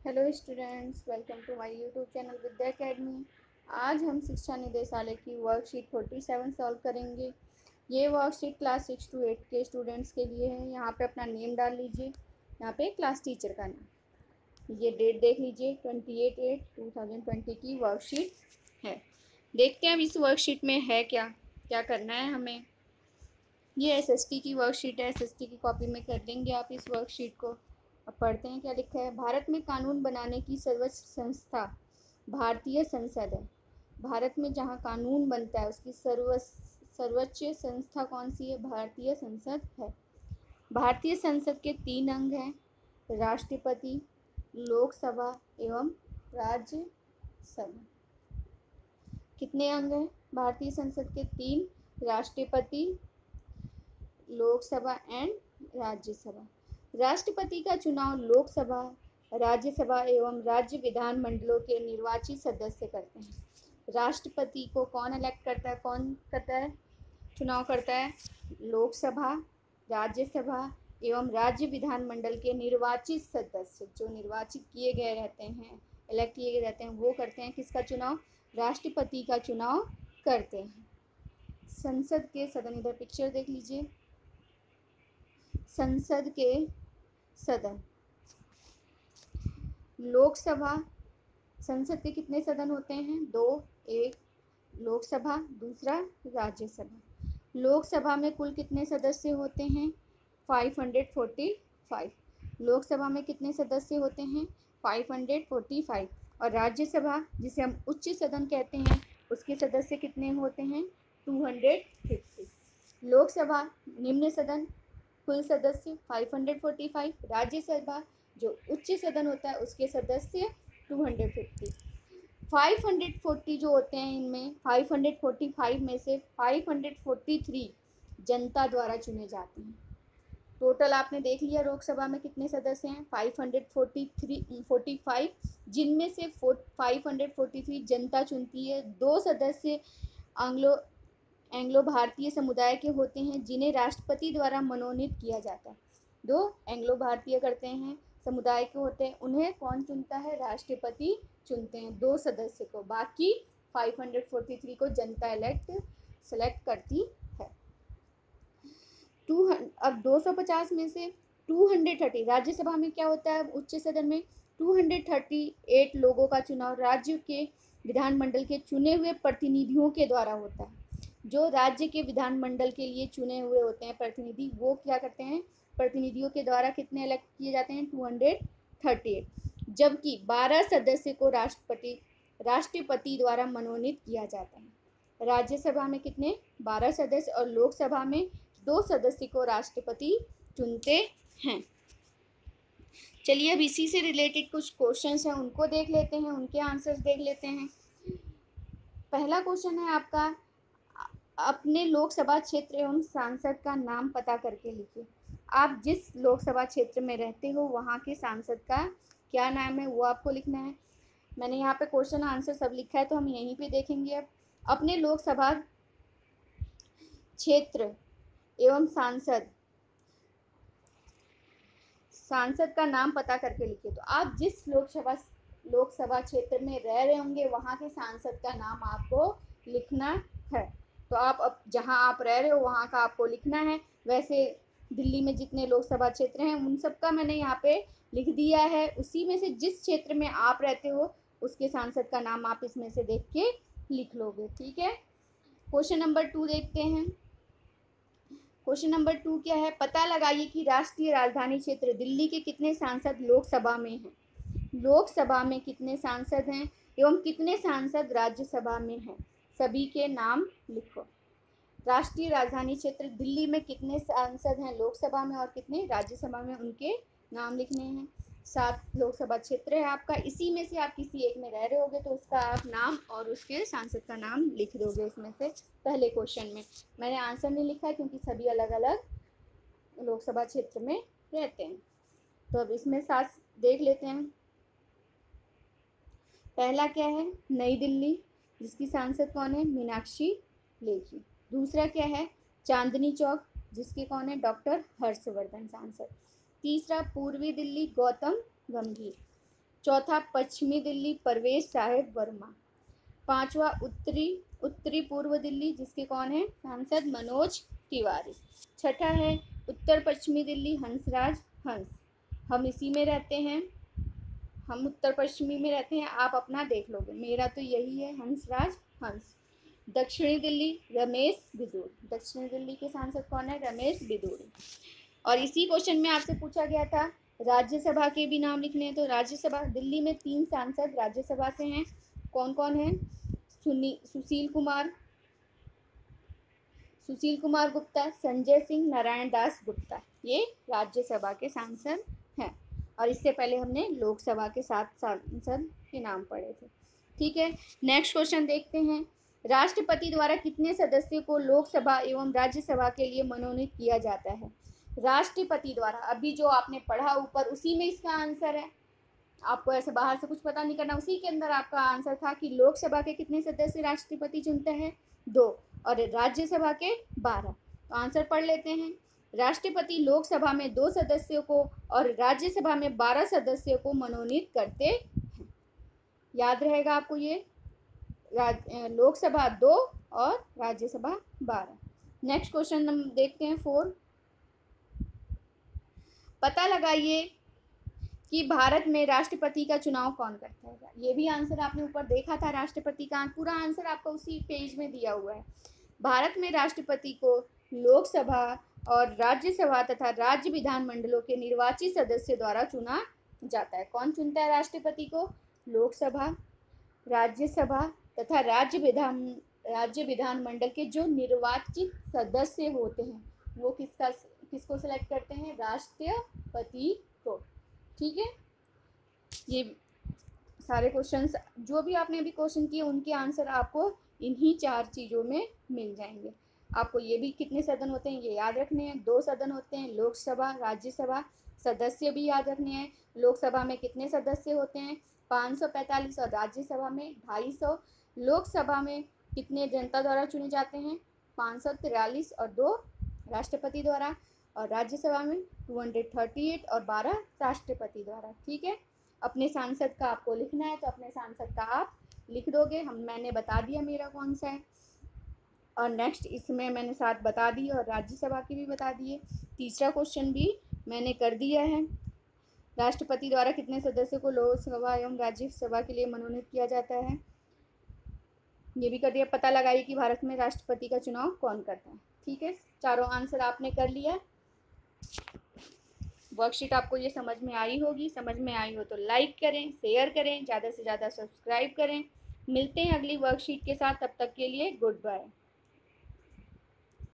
Hello students, welcome to my YouTube channel Vidya academy. आज हम शिक्षा निदेशालय की वर्कशीट 47 सॉल्व करेंगे। ये वर्कशीट क्लास 6 to 8 के स्टूडेंट्स के लिए है। यहाँ पे अपना नेम डाल लीजिए, यहाँ पे क्लास टीचर का नाम, ये डेट देख लीजिए 28/8/2020 की वर्कशीट है। देखते हैं अब इस वर्कशीट में है क्या क्या करना है हमें। ये एसएसटी की वर्कशीट है, एसएसटी की कॉपी में कर देंगे आप इस वर्कशीट को। अब पढ़ते हैं क्या लिखा है। भारत में कानून बनाने की सर्वोच्च संस्था भारतीय संसद है। भारत में जहाँ कानून बनता है उसकी सर्वोच्च संस्था कौन सी है? भारतीय संसद है। भारतीय संसद के 3 अंग हैं, राष्ट्रपति, लोकसभा एवं राज्यसभा। कितने अंग हैं भारतीय संसद के? 3, राष्ट्रपति, लोकसभा एंड राज्यसभा। राष्ट्रपति का चुनाव लोकसभा, राज्यसभा एवं राज्य विधान मंडलों के निर्वाचित सदस्य करते हैं। राष्ट्रपति को कौन इलेक्ट करता है? कौन करता है? चुनाव करता है लोकसभा, राज्यसभा एवं राज्य विधान मंडल के निर्वाचित सदस्य, जो निर्वाचित किए गए रहते हैं, इलेक्ट किए गए रहते हैं, वो करते हैं किसका चुनाव? राष्ट्रपति का चुनाव करते हैं। संसद के सदन, इधर पिक्चर देख लीजिए, संसद के सदन। लोकसभा, संसद के कितने सदन होते हैं? 2, एक लोकसभा, दूसरा राज्यसभा। लोकसभा में कुल कितने सदस्य होते हैं? 545। लोकसभा में कितने सदस्य होते हैं? 545। और राज्यसभा, जिसे हम उच्च सदन कहते हैं, उसके सदस्य कितने होते हैं? 250। लोकसभा निम्न सदन, कुल सदस्य 545। राज्यसभा जो उच्च सदन होता है उसके सदस्य 250। 540 जो होते हैं, इनमें 545 में से 543 जनता द्वारा चुने जाते हैं। टोटल आपने देख लिया लोकसभा में कितने सदस्य हैं? 545, जिनमें से 543 जनता चुनती है। 2 सदस्य एंग्लो भारतीय समुदाय के होते हैं, जिन्हें राष्ट्रपति द्वारा मनोनीत किया जाता है। 2 एंग्लो भारतीय करते हैं, समुदाय के होते हैं, उन्हें कौन चुनता है? राष्ट्रपति चुनते हैं 2 सदस्य को। बाकी 543 को जनता सेलेक्ट करती है। अब 250 में से 230, राज्यसभा में क्या होता है? उच्च सदन में 238 लोगों का चुनाव राज्य के विधानमंडल के चुने हुए प्रतिनिधियों के द्वारा होता है। जो राज्य के विधानमंडल के लिए चुने हुए होते हैं प्रतिनिधि, वो क्या करते हैं? प्रतिनिधियों के द्वारा कितने इलेक्ट किए जाते हैं? 238। जबकि 12 सदस्य को राष्ट्रपति द्वारा मनोनीत किया जाता है। राज्यसभा में कितने? 12 सदस्य, और लोकसभा में 2 सदस्य को राष्ट्रपति चुनते हैं। चलिए अब इसी से रिलेटेड कुछ क्वेश्चंस हैं, उनको देख लेते हैं, उनके आंसर्स देख लेते हैं। पहला क्वेश्चन है आपका, अपने लोकसभा क्षेत्र एवं सांसद का नाम पता करके लिखिए। आप जिस लोकसभा क्षेत्र में रहते हो वहाँ के सांसद का क्या नाम है, वो आपको लिखना है। मैंने यहाँ पे क्वेश्चन आंसर सब लिखा है, तो हम यहीं पे देखेंगे। अब अपने लोकसभा क्षेत्र एवं सांसद का नाम पता करके लिखिए। तो आप जिस लोकसभा क्षेत्र में रह रहे होंगे वहाँ के सांसद का नाम आपको लिखना है। तो आप जहाँ आप रह रहे हो वहाँ का आपको लिखना है। वैसे दिल्ली में जितने लोकसभा क्षेत्र हैं उन सब का मैंने यहाँ पे लिख दिया है। उसी में से जिस क्षेत्र में आप रहते हो उसके सांसद का नाम आप इसमें से देख के लिख लोगे, ठीक है। क्वेश्चन नंबर 2 देखते हैं। क्वेश्चन नंबर 2 क्या है? पता लगाइए कि राष्ट्रीय राजधानी क्षेत्र दिल्ली के कितने सांसद लोकसभा में हैं। लोकसभा में कितने सांसद हैं एवं कितने सांसद राज्यसभा में हैं, सभी के नाम लिखो। राष्ट्रीय राजधानी क्षेत्र दिल्ली में कितने सांसद हैं लोकसभा में और कितने राज्यसभा में, उनके नाम लिखने हैं। 7 लोकसभा क्षेत्र है आपका, इसी में से आप किसी एक में रह रहे होगे तो उसका आप नाम और उसके सांसद का नाम लिख दोगे इसमें से। पहले क्वेश्चन में मैंने आंसर नहीं लिखा है क्योंकि सभी अलग अलग लोकसभा क्षेत्र में रहते हैं। तो अब इसमें 7 देख लेते हैं। पहला क्या है? नई दिल्ली, जिसकी सांसद कौन है? मीनाक्षी लेखी। दूसरा क्या है? चांदनी चौक, जिसके कौन है? डॉक्टर हर्षवर्धन सांसद। तीसरा पूर्वी दिल्ली, गौतम गंभीर। चौथा पश्चिमी दिल्ली, परवेज साहिब वर्मा। पांचवा उत्तरी पूर्व दिल्ली, जिसके कौन है सांसद, मनोज तिवारी। छठा है उत्तर पश्चिमी दिल्ली, हंसराज हंस। हम इसी में रहते हैं, हम उत्तर पश्चिमी में रहते हैं, आप अपना देख लोगे, मेरा तो यही है हंसराज हंस। दक्षिणी दिल्ली, रमेश बिदूरी। दक्षिणी दिल्ली के सांसद कौन है, रमेश बिदूरी। और इसी क्वेश्चन में आपसे पूछा गया था राज्यसभा के भी नाम लिखने हैं, तो राज्यसभा दिल्ली में 3 सांसद राज्यसभा से हैं। कौन कौन है, सुशील कुमार गुप्ता, संजय सिंह, नारायण दास गुप्ता, ये राज्यसभा के सांसद हैं। और इससे पहले हमने लोकसभा के 7 सांसद के नाम पढ़े थे। ठीक है, नेक्स्ट क्वेश्चन देखते हैं। राष्ट्रपति द्वारा कितने सदस्यों को लोकसभा एवं राज्यसभा के लिए मनोनीत किया जाता है? राष्ट्रपति द्वारा, अभी जो आपने पढ़ा ऊपर उसी में इसका आंसर है, आपको ऐसे बाहर से कुछ पता नहीं करना, उसी के अंदर आपका आंसर था कि लोकसभा के कितने सदस्य राष्ट्रपति चुनते हैं, 2, और राज्यसभा के 12। तो आंसर पढ़ लेते हैं। राष्ट्रपति लोकसभा में 2 सदस्यों को और राज्यसभा में 12 सदस्यों को मनोनीत करते हैं। याद रहेगा आपको ये, लोकसभा 2 और राज्यसभा 12। नेक्स्ट क्वेश्चन हम देखते हैं 4। पता लगाइए कि भारत में राष्ट्रपति का चुनाव कौन करता है। ये भी आंसर आपने ऊपर देखा था, राष्ट्रपति का पूरा आंसर आपको उसी पेज में दिया हुआ है। भारत में राष्ट्रपति को लोकसभा और राज्यसभा तथा राज्य विधानमंडलों के निर्वाचित सदस्य द्वारा चुना जाता है। कौन चुनता है राष्ट्रपति को? लोकसभा, राज्यसभा तथा राज्य विधानमंडल के जो निर्वाचित सदस्य होते हैं वो किसको सिलेक्ट करते हैं? राष्ट्रपति को। ठीक है, ये सारे क्वेश्चंस जो भी आपने अभी क्वेश्चन किए उनके आंसर आपको इन्हीं 4 चीज़ों में मिल जाएंगे। आपको ये भी कितने सदन होते हैं ये याद रखने हैं, 2 सदन होते हैं, लोकसभा राज्यसभा। सदस्य भी याद रखने हैं, लोकसभा में कितने सदस्य होते हैं 545 और राज्यसभा में 250। लोकसभा में कितने जनता द्वारा चुने जाते हैं 543 और 2 राष्ट्रपति द्वारा, और राज्यसभा में 238 और 12 राष्ट्रपति द्वारा। ठीक है, अपने सांसद का आपको लिखना है तो अपने सांसद का आप लिख दोगे। मैंने बता दिया मेरा कौन सा है, और नेक्स्ट इसमें मैंने 7 बता दिए और राज्यसभा की भी बता दिए। तीसरा क्वेश्चन भी मैंने कर दिया है, राष्ट्रपति द्वारा कितने सदस्यों को लोकसभा एवं राज्यसभा के लिए मनोनीत किया जाता है, ये भी कर दिया। पता लगाइए कि भारत में राष्ट्रपति का चुनाव कौन करता है। ठीक है, चारों आंसर आपने कर लिया। वर्कशीट आपको ये समझ में आई होगी, समझ में आई हो तो लाइक करें, शेयर करें, ज़्यादा से ज़्यादा सब्सक्राइब करें। मिलते हैं अगली वर्कशीट के साथ, तब तक के लिए गुड बाय।